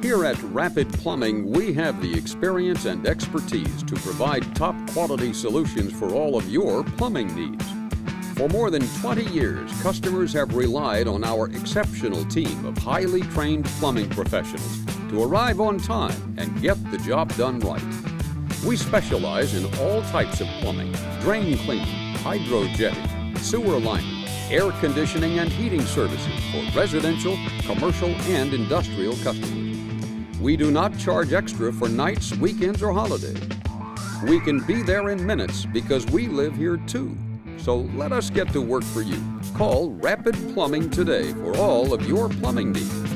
Here at Rapid Plumbing, we have the experience and expertise to provide top-quality solutions for all of your plumbing needs. For more than 20 years, customers have relied on our exceptional team of highly trained plumbing professionals to arrive on time and get the job done right. We specialize in all types of plumbing: drain cleaning, hydro-jetting, sewer lining, air conditioning and heating services for residential, commercial, and industrial customers. We do not charge extra for nights, weekends, or holidays. We can be there in minutes because we live here too. So let us get to work for you. Call Rapid Plumbing today for all of your plumbing needs.